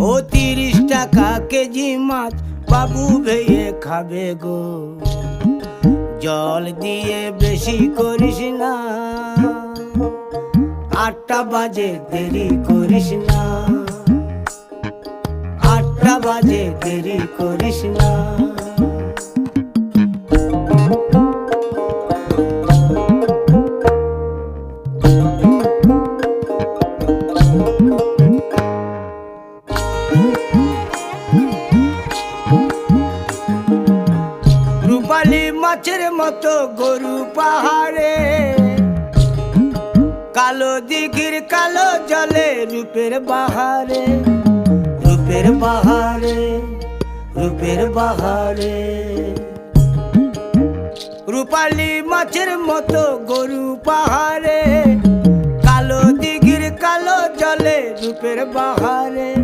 ও 30 টাকা কেজি মাছ বাবু ভেয়ে খাবে গো। জল দিয়ে বেশি করিস না, 8টা বাজে দেরি করিস না, 8টা বাজে দেরি করিস না। রূপালী মাছের মতো গরু পাহাড়ে, কালো দিঘির কালো জলে রূপের বাহারে, রূপের বাহারে, রূপের বাহারে। রূপালী মাছের মতো গরু পাহাড়ে, কালো দিঘির কালো জলে রূপের বাহারে।